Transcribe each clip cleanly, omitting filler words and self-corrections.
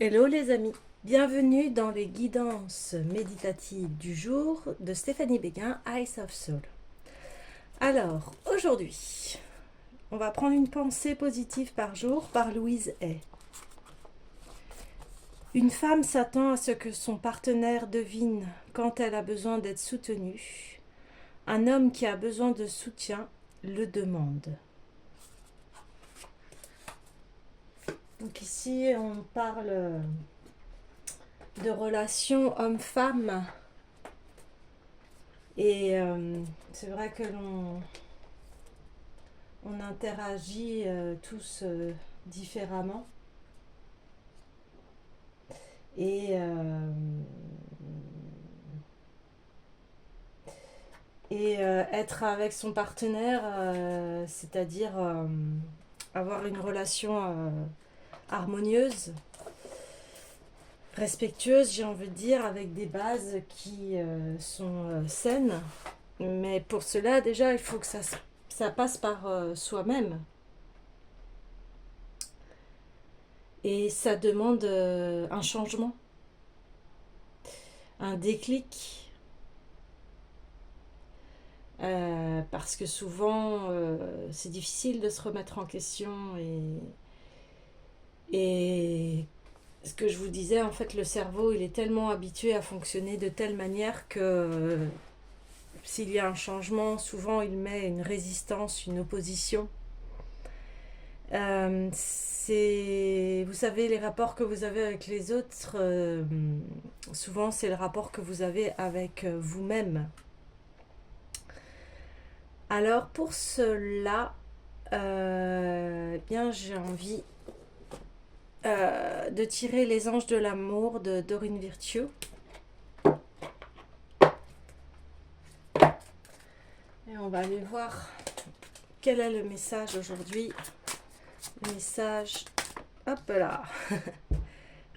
Hello les amis, bienvenue dans les guidances méditatives du jour de Stéphanie Béguin, Eyes of Soul. Alors, aujourd'hui, on va prendre une pensée positive par jour par Louise Hay. Une femme s'attend à ce que son partenaire devine quand elle a besoin d'être soutenue. Un homme qui a besoin de soutien le demande. Donc ici, on parle de relations homme-femme. Et c'est vrai que on interagit tous différemment. Et, être avec son partenaire, c'est-à-dire avoir une relation harmonieuse, respectueuse, j'ai envie de dire, avec des bases qui sont saines. Mais pour cela, déjà, il faut que ça passe par soi-même. Et ça demande un changement, un déclic. Parce que souvent, c'est difficile de se remettre en question. Et ce que je vous disais, en fait, le cerveau, il est tellement habitué à fonctionner de telle manière que s'il y a un changement, souvent il met une résistance, une opposition. Vous savez, les rapports que vous avez avec les autres, souvent c'est le rapport que vous avez avec vous-même. Alors pour cela, bien j'ai envie de tirer Les Anges de l'amour de Doreen Virtue. Et on va aller voir quel est le message aujourd'hui. Le message, hop là.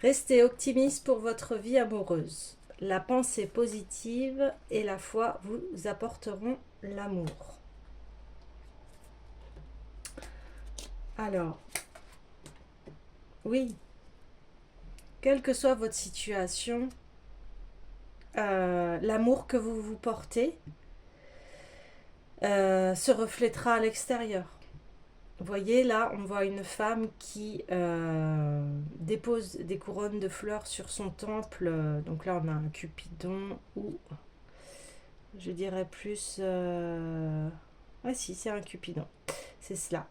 Restez optimiste pour votre vie amoureuse. La pensée positive et la foi vous apporteront l'amour. Alors, oui, quelle que soit votre situation, l'amour que vous vous portez se reflètera à l'extérieur. Vous voyez, là, on voit une femme qui dépose des couronnes de fleurs sur son temple. Donc là, on a un Cupidon ou, je dirais plus... Ouais, si, c'est un Cupidon. C'est cela.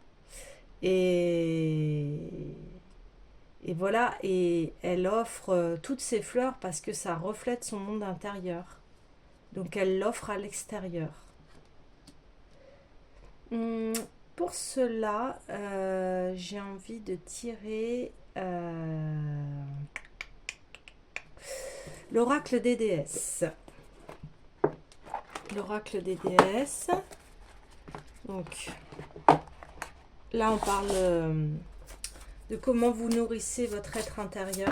Et voilà, et elle offre toutes ces fleurs parce que ça reflète son monde intérieur. Donc elle l'offre à l'extérieur. Pour cela, j'ai envie de tirer l'oracle des déesses. L'oracle des déesses. Donc là, on parle de comment vous nourrissez votre être intérieur.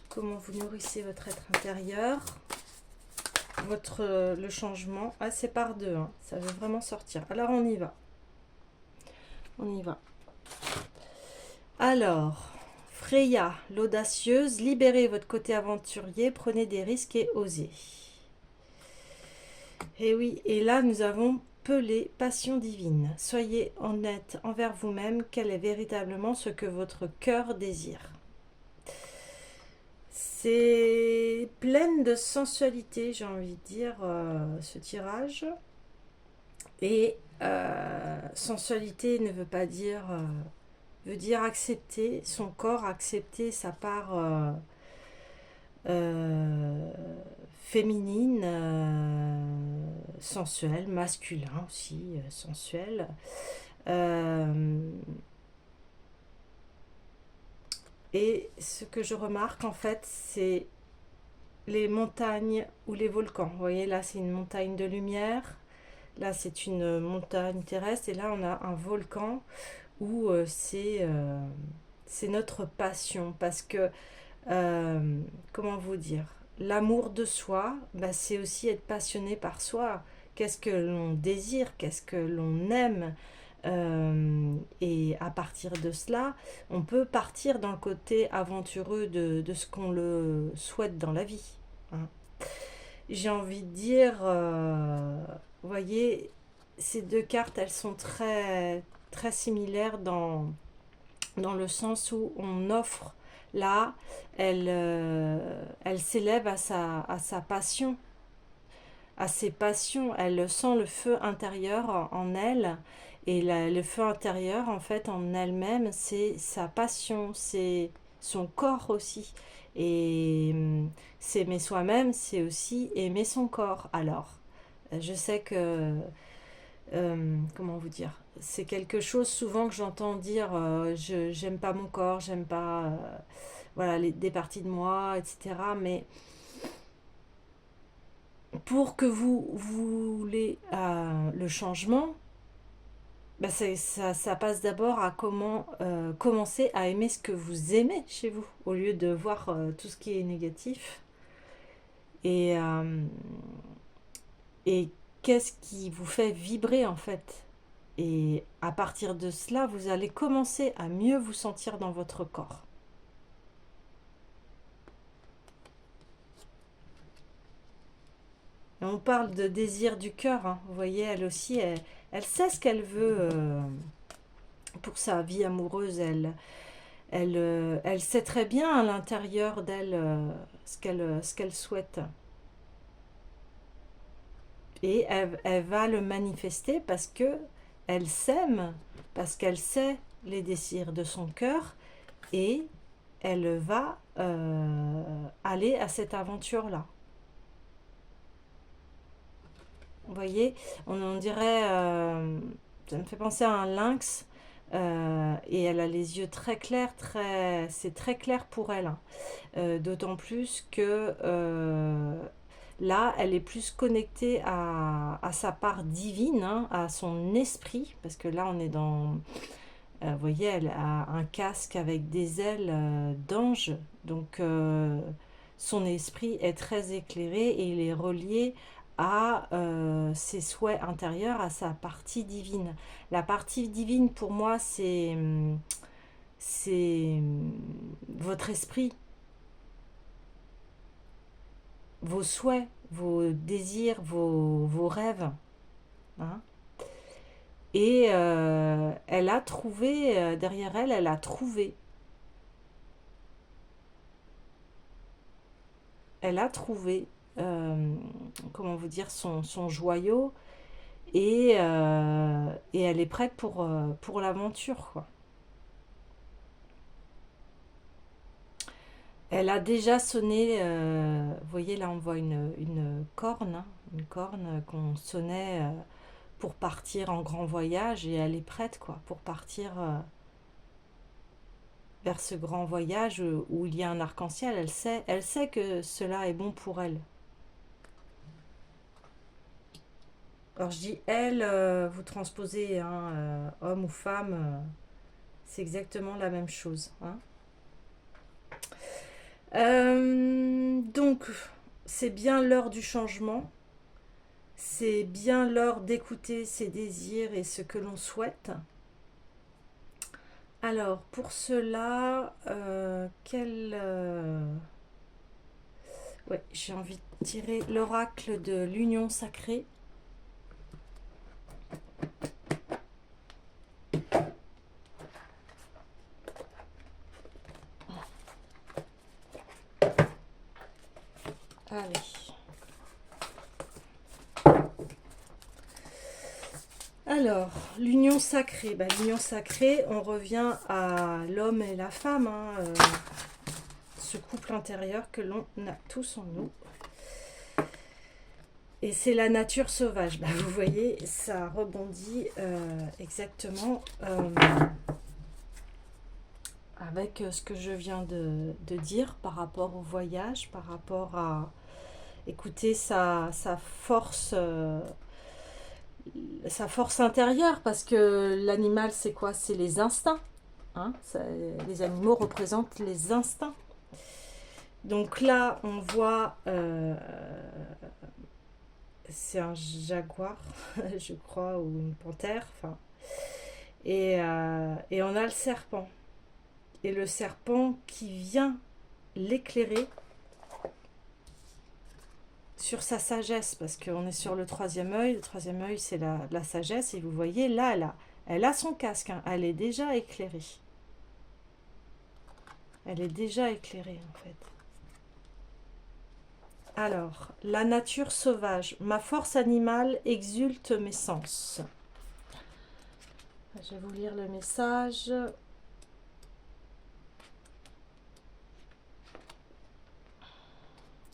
Comment vous nourrissez votre être intérieur. Le changement. Ah, c'est par deux, hein. Ça veut vraiment sortir. Alors, on y va. On y va. Alors, Freya, l'audacieuse, libérez votre côté aventurier, prenez des risques et osez. Et oui, et là, nous avons Pelée, passion divine. Soyez honnête envers vous-même, quel est véritablement ce que votre cœur désire. C'est pleine de sensualité, j'ai envie de dire, ce tirage. Et sensualité ne veut pas dire... veut dire accepter son corps, accepter sa part féminine, sensuelle, masculin aussi, sensuel. Et ce que je remarque en fait, c'est les montagnes ou les volcans. Vous voyez, là c'est une montagne de lumière, là c'est une montagne terrestre, et là on a un volcan où c'est notre passion. Parce que, comment vous dire, l'amour de soi, bah, c'est aussi être passionné par soi. Qu'est-ce que l'on désire, qu'est-ce que l'on aime, Et à partir de cela, on peut partir dans le côté aventureux de ce qu'on le souhaite dans la vie, hein. J'ai envie de dire, vous voyez, ces deux cartes, elles sont très similaires dans le sens où on offre là, elle s'élève à sa passion, à ses passions. Elle sent le feu intérieur en elle. Et le feu intérieur, en fait, en elle-même, c'est sa passion, c'est son corps aussi. Et s'aimer soi-même, c'est aussi aimer son corps. Alors, je sais que, comment vous dire, c'est quelque chose souvent que j'entends dire, j'aime pas mon corps, j'aime pas, voilà, des parties de moi, etc. Mais pour que vous voulez le changement, bah ça passe d'abord à commencer à aimer ce que vous aimez chez vous, au lieu de voir tout ce qui est négatif. Et, et qu'est-ce qui vous fait vibrer en fait. Et à partir de cela, vous allez commencer à mieux vous sentir dans votre corps. Et on parle de désir du cœur, hein. Vous voyez, elle aussi, elle sait ce qu'elle veut pour sa vie amoureuse. Elle sait très bien à l'intérieur d'elle ce qu'elle souhaite. Et elle va le manifester parce que elle s'aime, parce qu'elle sait les désirs de son cœur et elle va aller à cette aventure-là. Vous voyez, on dirait, ça me fait penser à un lynx, et elle a les yeux très clairs, c'est très clair pour elle, hein. D'autant plus que là, elle est plus connectée à sa part divine, hein, à son esprit, parce que là, on est dans, vous voyez, elle a un casque avec des ailes d'ange, donc son esprit est très éclairé et il est relié à ses souhaits intérieurs, à sa partie divine. La partie divine, pour moi, c'est votre esprit, vos souhaits, vos désirs, vos rêves, hein. Et elle a trouvé, derrière elle, elle a trouvé. Elle a trouvé, comment vous dire, son joyau et elle est prête pour l'aventure, quoi. Elle a déjà sonné, vous voyez là on voit une corne, hein, une corne qu'on sonnait pour partir en grand voyage et elle est prête quoi pour partir vers ce grand voyage où il y a un arc-en-ciel. Elle sait que cela est bon pour elle. Alors je dis elle, vous transposez hein, homme ou femme, c'est exactement la même chose, hein. Donc c'est bien l'heure du changement. C'est bien l'heure d'écouter ses désirs et ce que l'on souhaite. Alors, pour cela, ouais, j'ai envie de tirer l'oracle de l'union sacrée. Allez. Alors, l'union sacrée. Bah, l'union sacrée, on revient à l'homme et la femme, hein, ce couple intérieur que l'on a tous en nous. Et c'est la nature sauvage. Bah, vous voyez, ça rebondit exactement avec ce que je viens de dire par rapport au voyage, par rapport à écouter sa force. Sa force intérieure, parce que l'animal, c'est quoi? C'est les instincts, hein. Les animaux représentent les instincts. Donc là, on voit, c'est un jaguar, je crois, ou une panthère, enfin. Et on a le serpent. Et le serpent qui vient l'éclairer sur sa sagesse, parce qu'on est sur le troisième œil. Le troisième œil, c'est la sagesse. Et vous voyez, là, elle a son casque. Hein, elle est déjà éclairée. Elle est déjà éclairée, en fait. Alors, la nature sauvage. Ma force animale exulte mes sens. Je vais vous lire le message.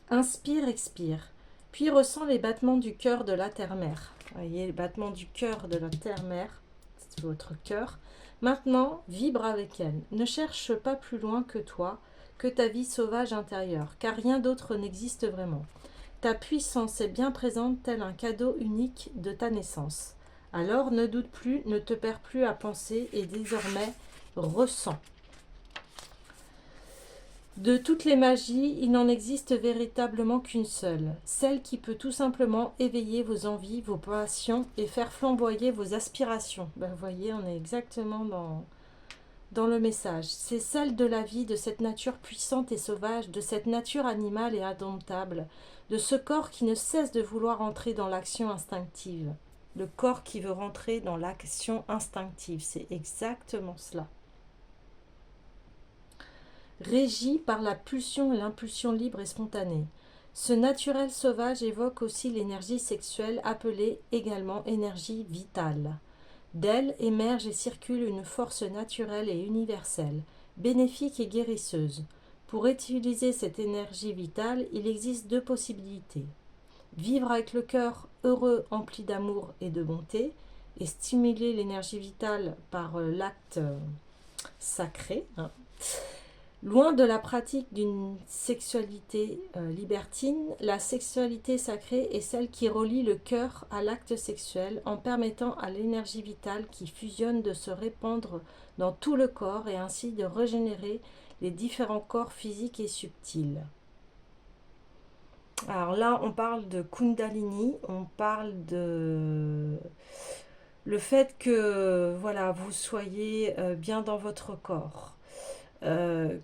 Inspire, expire. Puis ressens les battements du cœur de la terre-mère. Vous voyez, les battements du cœur de la terre-mère. C'est votre cœur. Maintenant, vibre avec elle. Ne cherche pas plus loin que toi, que ta vie sauvage intérieure, car rien d'autre n'existe vraiment. Ta puissance est bien présente tel un cadeau unique de ta naissance. Alors ne doute plus, ne te perds plus à penser et désormais ressens. De toutes les magies, il n'en existe véritablement qu'une seule, celle qui peut tout simplement éveiller vos envies, vos passions et faire flamboyer vos aspirations. Ben, vous voyez, on est exactement dans le message. C'est celle de la vie, de cette nature puissante et sauvage, de cette nature animale et indomptable, de ce corps qui ne cesse de vouloir entrer dans l'action instinctive. Le corps qui veut rentrer dans l'action instinctive, c'est exactement cela. Régi par la pulsion et l'impulsion libre et spontanée. Ce naturel sauvage évoque aussi l'énergie sexuelle appelée également énergie vitale. D'elle émerge et circule une force naturelle et universelle, bénéfique et guérisseuse. Pour utiliser cette énergie vitale, il existe deux possibilités. Vivre avec le cœur heureux, empli d'amour et de bonté, et stimuler l'énergie vitale par l'acte sacré. Loin de la pratique d'une sexualité libertine, la sexualité sacrée est celle qui relie le cœur à l'acte sexuel en permettant à l'énergie vitale qui fusionne de se répandre dans tout le corps et ainsi de régénérer les différents corps physiques et subtils. Alors là, on parle de Kundalini, on parle de le fait que voilà, vous soyez bien dans votre corps. Que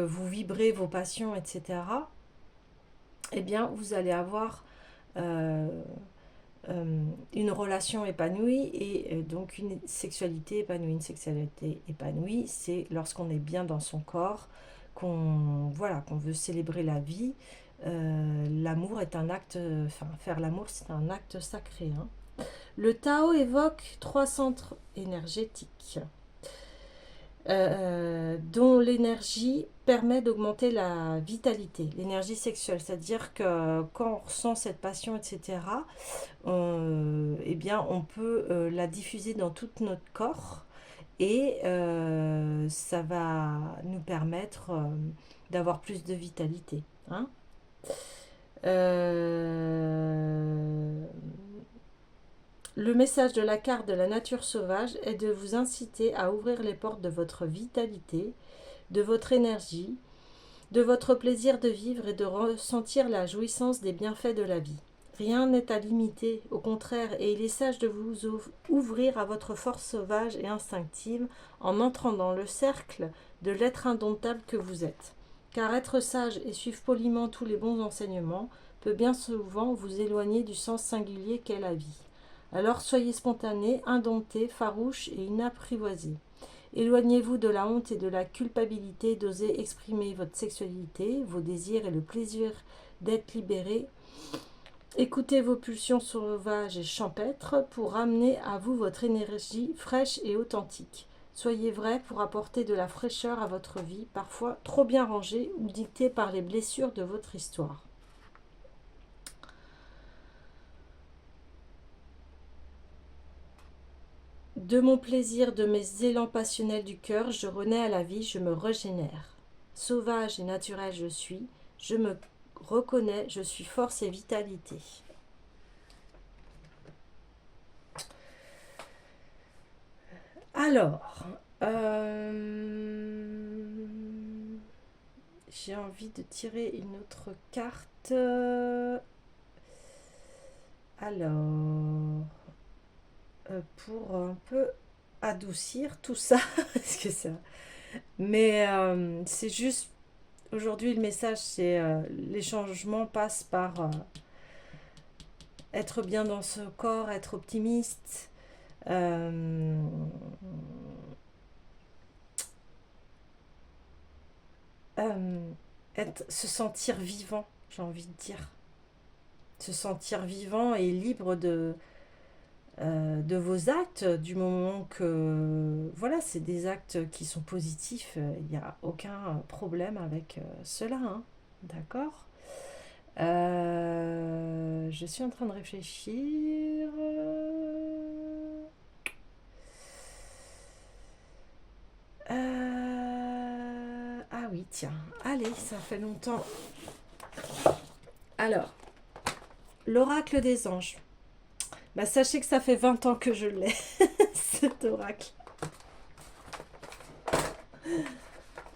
vous vibrez vos passions, etc., eh bien, vous allez avoir euh, une relation épanouie et donc une sexualité épanouie. Une sexualité épanouie, c'est lorsqu'on est bien dans son corps, qu'on veut célébrer la vie. L'amour est un acte, enfin, faire l'amour, c'est un acte sacré. Hein. Le Tao évoque 3 centres énergétiques dont l'énergie permet d'augmenter la vitalité, l'énergie sexuelle. C'est-à-dire que quand on ressent cette passion, etc., eh bien, on peut la diffuser dans tout notre corps et ça va nous permettre d'avoir plus de vitalité. Hein. Le message de la carte de la nature sauvage est de vous inciter à ouvrir les portes de votre vitalité, de votre énergie, de votre plaisir de vivre et de ressentir la jouissance des bienfaits de la vie. Rien n'est à limiter, au contraire, et il est sage de vous ouvrir à votre force sauvage et instinctive en entrant dans le cercle de l'être indomptable que vous êtes. Car être sage et suivre poliment tous les bons enseignements peut bien souvent vous éloigner du sens singulier qu'est la vie. Alors soyez spontané, indompté, farouche et inapprivoisé. Éloignez-vous de la honte et de la culpabilité d'oser exprimer votre sexualité, vos désirs et le plaisir d'être libéré. Écoutez vos pulsions sauvages et champêtres pour ramener à vous votre énergie fraîche et authentique. Soyez vrai pour apporter de la fraîcheur à votre vie, parfois trop bien rangée ou dictée par les blessures de votre histoire. De mon plaisir, de mes élans passionnels du cœur, je renais à la vie, je me régénère. Sauvage et naturel je suis, je me reconnais, je suis force et vitalité. Alors, j'ai envie de tirer une autre carte. Alors... pour un peu adoucir tout ça. Parce que ça... Mais c'est juste, aujourd'hui, le message, c'est les changements passent par être bien dans ce corps, être optimiste, euh, euh, se sentir vivant, j'ai envie de dire. Se sentir vivant et libre de vos actes, du moment que voilà, c'est des actes qui sont positifs, il n'y a aucun problème avec cela, hein. D'accord. Je suis en train de réfléchir. Ah oui, tiens. Allez, ça fait longtemps. Alors, l'oracle des anges. Bah, sachez que ça fait 20 ans que je l'ai, cet oracle.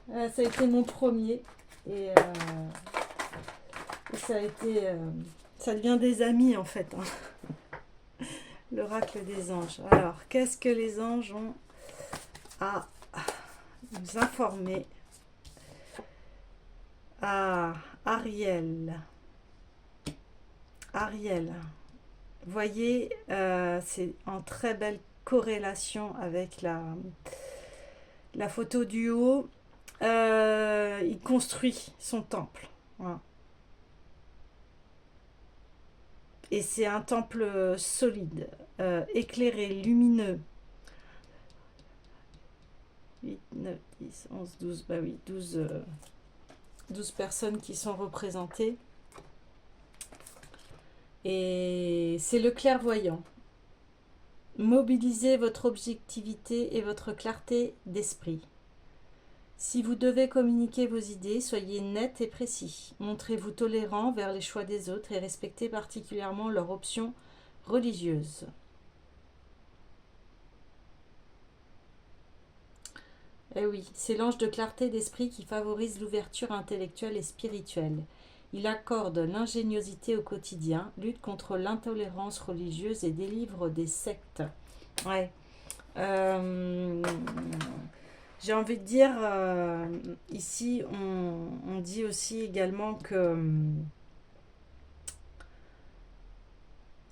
Ça a été mon premier. Et, ça a été... ça devient des amis, en fait, hein. L'oracle des anges. Alors, qu'est-ce que les anges ont à nous informer? Ah, Ariel. Ariel. Voyez, c'est en très belle corrélation avec la photo du haut. Il construit son temple. Voilà. Et c'est un temple solide, éclairé, lumineux. 8, 9, 10, 11, 12, bah oui, 12 personnes qui sont représentées. Et c'est le clairvoyant. Mobilisez votre objectivité et votre clarté d'esprit. Si vous devez communiquer vos idées, soyez net et précis. Montrez-vous tolérant vers les choix des autres et respectez particulièrement leurs options religieuses. Eh oui, c'est l'ange de clarté d'esprit qui favorise l'ouverture intellectuelle et spirituelle. Il accorde l'ingéniosité au quotidien, lutte contre l'intolérance religieuse et délivre des sectes. Ouais. J'ai envie de dire, ici, on dit aussi également que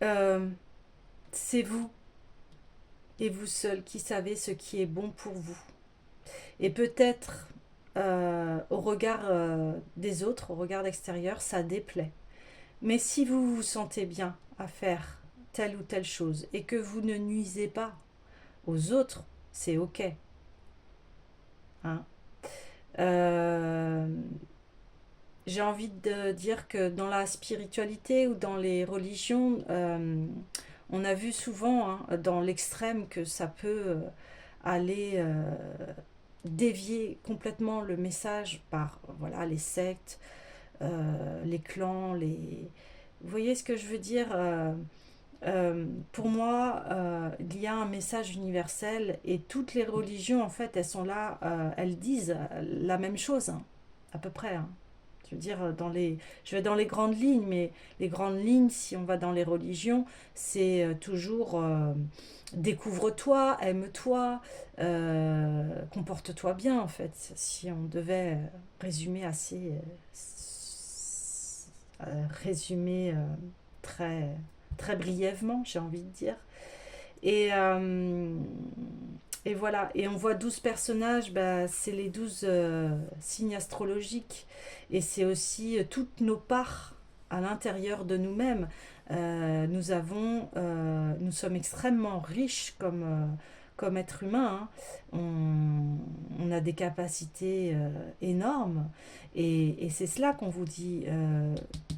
euh, c'est vous et vous seul qui savez ce qui est bon pour vous. Et peut-être au regard des autres, au regard extérieur, ça déplaît. Mais si vous vous sentez bien à faire telle ou telle chose et que vous ne nuisez pas aux autres, c'est ok, hein. Euh, j'ai envie de dire que dans la spiritualité ou dans les religions, on a vu souvent, hein, dans l'extrême, que ça peut aller dévier complètement le message par voilà, les sectes, les clans, les... Vous voyez ce que je veux dire? Pour moi, il y a un message universel et toutes les religions, en fait, elles sont là, elles disent la même chose, hein, à peu près, hein. Je veux dire, je vais dans les grandes lignes, mais les grandes lignes, si on va dans les religions, c'est toujours découvre-toi, aime-toi, comporte-toi bien, en fait. Si on devait résumer assez, résumer très, très brièvement, j'ai envie de dire. Et, euh, et voilà, et on voit 12 personnages, bah, c'est les 12 signes astrologiques. Et c'est aussi toutes nos parts à l'intérieur de nous-mêmes. Nous sommes extrêmement riches comme êtres humains, hein. On a des capacités énormes. Et c'est cela qu'on vous dit,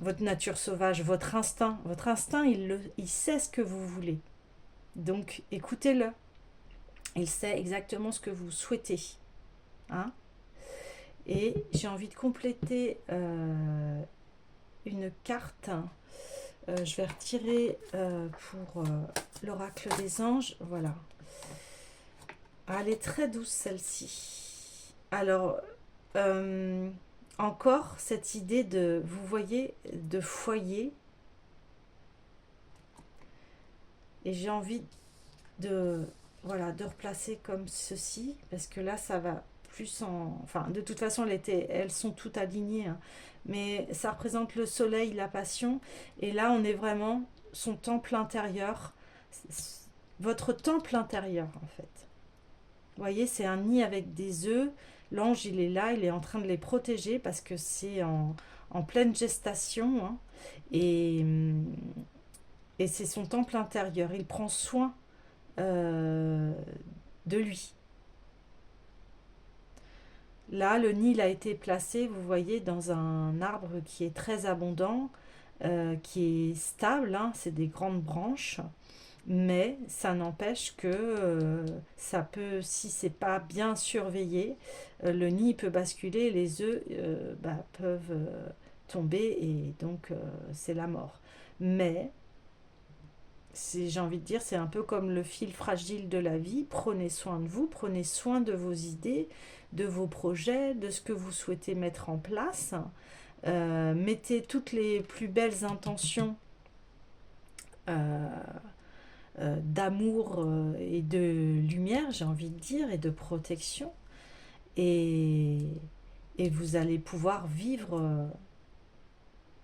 votre nature sauvage, votre instinct, il sait ce que vous voulez. Donc écoutez-le. Il sait exactement ce que vous souhaitez, hein. Et j'ai envie de compléter une carte. Je vais retirer pour l'oracle des anges. Voilà. Ah, elle est très douce celle-ci. Alors, euh, encore cette idée de, vous voyez, de foyer. Et j'ai envie de, voilà, de replacer comme ceci, parce que là, ça va plus en... Enfin, de toute façon, elles sont toutes alignées, hein, mais ça représente le soleil, la passion, et là, on est vraiment son temple intérieur, votre temple intérieur, en fait. Vous voyez, c'est un nid avec des œufs. L'ange, il est là, il est en train de les protéger parce que c'est en pleine gestation, hein, et, et c'est son temple intérieur. Il prend soin euh, de lui. Là, le nid a été placé, vous voyez, dans un arbre qui est très abondant, qui est stable, hein, c'est des grandes branches, mais ça n'empêche que ça peut, si c'est pas bien surveillé, le nid peut basculer, les œufs peuvent tomber et donc c'est la mort. Mais j'ai envie de dire, c'est un peu comme le fil fragile de la vie. Prenez soin de vous, prenez soin de vos idées, de vos projets, de ce que vous souhaitez mettre en place. Mettez toutes les plus belles intentions euh, d'amour et de lumière, j'ai envie de dire, et de protection. Et, et vous allez pouvoir vivre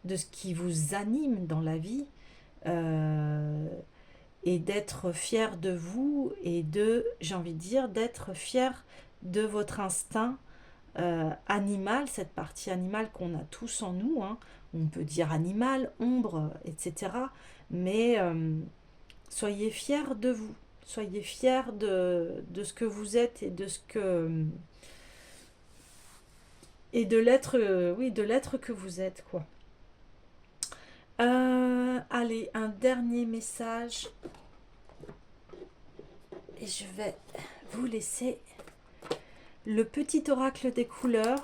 de ce qui vous anime dans la vie. Euh, et d'être fier de vous et de, j'ai envie de dire, d'être fier de votre instinct animal, cette partie animale qu'on a tous en nous, hein. On peut dire animal, ombre, etc. Mais soyez fiers de vous, soyez fiers de ce que vous êtes et de ce que et de l'être, oui, de l'être que vous êtes, quoi. Allez, un dernier message et je vais vous laisser le petit oracle des couleurs.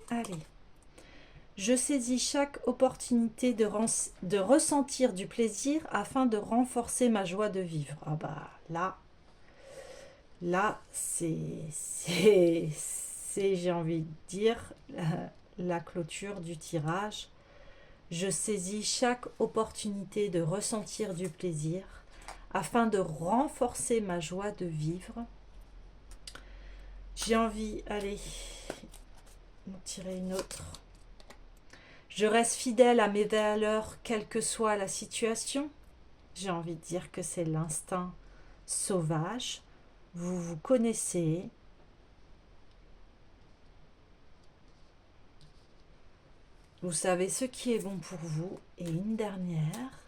Allez, je saisis chaque opportunité de ressentir du plaisir afin de renforcer ma joie de vivre. Ah bah là, j'ai envie de dire, la clôture du tirage. Je saisis chaque opportunité de ressentir du plaisir afin de renforcer ma joie de vivre. J'ai envie, allez, d'en tirer une autre. Je reste fidèle à mes valeurs, quelle que soit la situation. J'ai envie de dire que c'est l'instinct sauvage. Vous vous connaissez. Vous savez ce qui est bon pour vous. Et une dernière.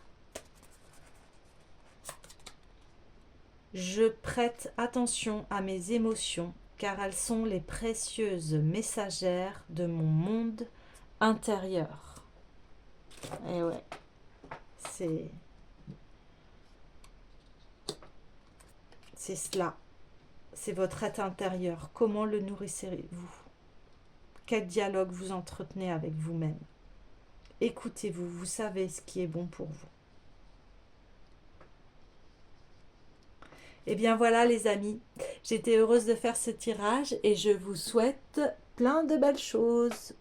Je prête attention à mes émotions car elles sont les précieuses messagères de mon monde intérieur. Et ouais, c'est cela. C'est votre être intérieur. Comment le nourrissez-vous? Quel dialogue vous entretenez avec vous-même? Écoutez-vous, vous savez ce qui est bon pour vous. Et bien voilà les amis, j'étais heureuse de faire ce tirage et je vous souhaite plein de belles choses.